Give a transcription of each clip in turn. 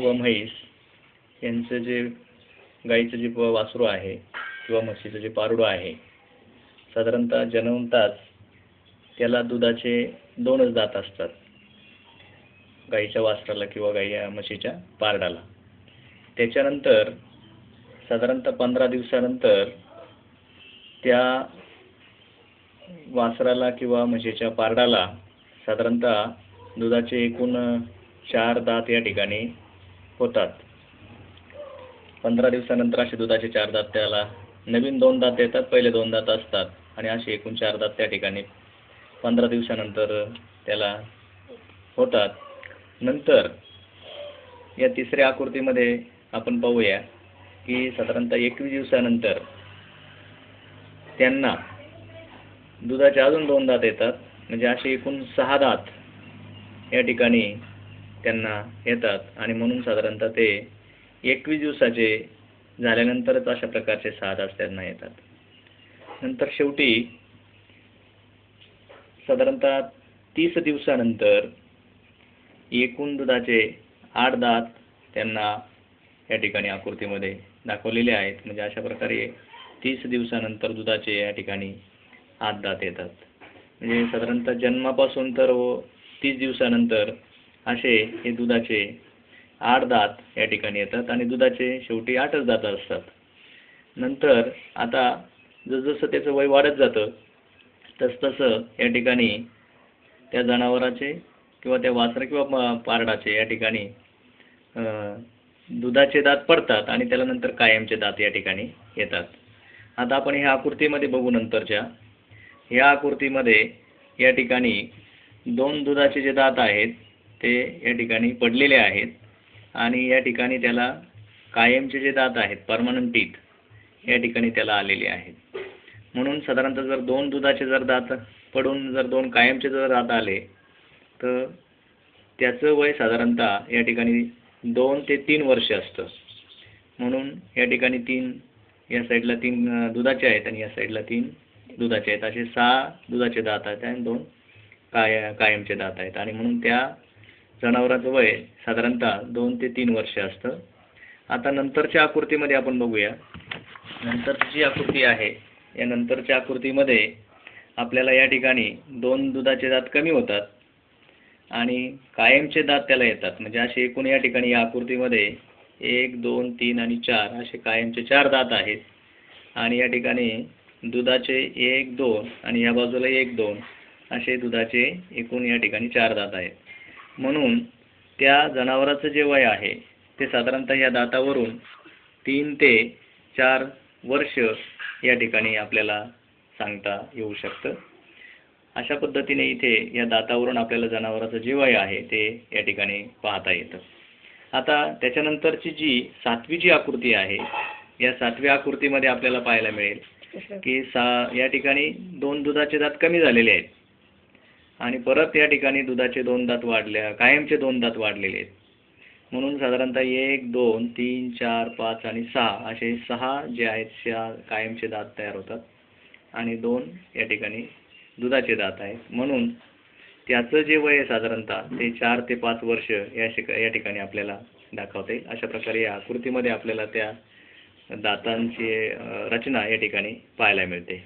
व म्हैस यांचं जे गाईचं जे वासरू आहे किंवा म्हशीचं जे पारडं आहे, साधारणतः जन्मताच त्याला दुधाचे 2च दात असतात, गाईच्या वासराला किंवा म्हशीच्या पारडाला. त्याच्यानंतर साधारणतः 15 दिवसानंतर त्या वासराला किंवा म्हशीच्या पारडाला साधारणतः दुधाचे एकूण 4 दात या ठिकाणी होतात. 15 दिवसानंतर असे दुधाचे 4 दात त्याला नवीन 2 दात येतात, पहिले 2 दात असतात आणि असे एकूण 4 दात त्या ठिकाणी 15 दिवसानंतर त्याला होतात. नंतर या तिसऱ्या आकृतीमध्ये आपण पाहूया की साधारणतः 21 दिवसानंतर त्यांना दुधाचे अजून 2 दात येतात, म्हणजे असे एकूण 6 दात या ठिकाणी त्यांना येतात आणि म्हणून साधारणतः ते 21 दिवसाचे झाल्यानंतरच अशा प्रकारचे 6 दात त्यांना येतात. नंतर शेवटी साधारणतः 30 दिवसानंतर एकूण दुधाचे 8 दात त्यांना या ठिकाणी आकृतीमध्ये दाखवलेले आहेत. म्हणजे अशा प्रकारे 30 दिवसानंतर दुधाचे या ठिकाणी 8 दात येतात. म्हणजे साधारणतः जन्मापासून तर 30 दिवसानंतर असे हे दुधाचे 8 दात या ठिकाणी येतात आणि दुधाचे शेवटी 8च दात असतात. नंतर आता जसजसं त्याचं वय वाढत जातं तसतसं या ठिकाणी त्या जनावराचे किंवा त्या वासरा किंवा पारडाचे या ठिकाणी दुधाचे दात पडतात आणि त्याला नंतर कायमचे दात या ठिकाणी येतात. आता आपण ह्या आकृतीमध्ये बघू. नंतरच्या ह्या आकृतीमध्ये या ठिकाणी 2 दुधाचे जे दात आहेत ते या ठिकाणी पडलेले आहेत आणि या ठिकाणी त्याला कायमचे जे दात आहेत, परमनंट टीथ, या ठिकाणी त्याला आलेले आहेत. म्हणून साधारणतः जर 2 दुधाचे जर दात पडून जर 2 कायमचे जर दात आले तर त्याचं वय साधारणतः या ठिकाणी 2 ते 3 वर्ष असतं. म्हणून या ठिकाणी 3 या साईडला 3 दुधाचे आहेत आणि या साईडला 3 दुधाचे आहेत, असे 6 दुधाचे दात आहेत आणि 2 कायमचे दात आहेत आणि म्हणून त्या जनावराचं वय साधारणतः 2 ते 3 वर्ष असतं. आता नंतरच्या आकृतीमध्ये आपण बघूया. नंतरची जी आकृती आहे या नंतरच्या आकृतीमध्ये आपल्याला या ठिकाणी 2 दुधाचे दात कमी होतात आणि कायमचे दात त्याला येतात. म्हणजे असे एकूण या ठिकाणी या आकृतीमध्ये 1, 2, 3 आणि 4 असे कायमचे 4 दात आहेत आणि या ठिकाणी दुधाचे 1, 2 आणि या बाजूला 1, 2 असे दुधाचे एकूण या ठिकाणी 4 दात आहेत. म्हणून त्या जनावराचं जे वय आहे ते साधारणतः या दातावरून 3 ते 4 वर्ष या ठिकाणी आपल्याला सांगता येऊ शकतं. अशा पद्धतीने इथे या दातावरून आपल्याला जनावराचं जे वय आहे ते या ठिकाणी पाहता येतं. आता त्याच्यानंतरची जी 7वी जी आकृती आहे या 7व्या आकृतीमध्ये आपल्याला पाहायला मिळेल की या ठिकाणी 2 दुधाचे दात कमी झालेले आहेत आणि परत या ठिकाणी दुधाचे 2 दात कायमचे 2 दात वाढलेले आहेत. म्हणून साधारणतः 1, 2, 3, 4, 5 आणि 6 असे 6 जे आहेत 6 कायमचे दात तयार होतात आणि 2 या ठिकाणी दुधाचे दात आहेत. म्हणून त्याचं जे वय आहे साधारणतः ते 4 ते 5 वर्ष या ठिकाणी आपल्याला दाखवता येईल. अशा प्रकारे या आकृतीमध्ये आपल्याला त्या दातांची रचना या ठिकाणी पाहायला मिळते.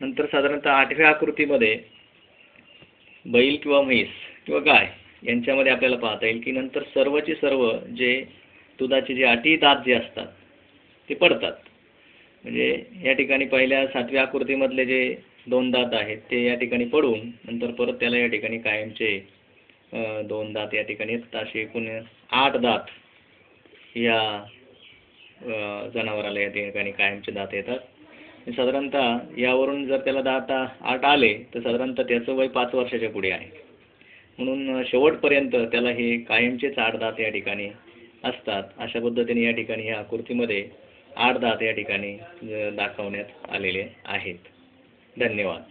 नंतर साधारणतः 8व्या आकृतीमध्ये बैल किंवा म्हैस किंवा गाय यांच्यामध्ये आपल्याला पाहता येईल की नंतर सर्वचे सर्व जे दुधाचे जे 8 दात जे असतात ते पडतात. म्हणजे या ठिकाणी पहिल्या 7व्या आकृतीमधले जे 2 दात आहेत ते या ठिकाणी पडून नंतर परत त्याला या ठिकाणी कायमचे 2 दात या ठिकाणी येतात. असे एकूण 8 दात या जनावराला या ठिकाणी कायमचे दात येतात. साधारणतः यावरून जर त्याला दात 8 आले तर साधारणतः त्याचं वय 5 वर्षाच्या पुढे आहे. म्हणून शेवटपर्यंत त्याला हे कायमचेच 8 दात या ठिकाणी असतात. अशा पद्धतीने या ठिकाणी ह्या आकृतीमध्ये 8 दात या ठिकाणी दाखवण्यात आलेले आहेत. धन्यवाद.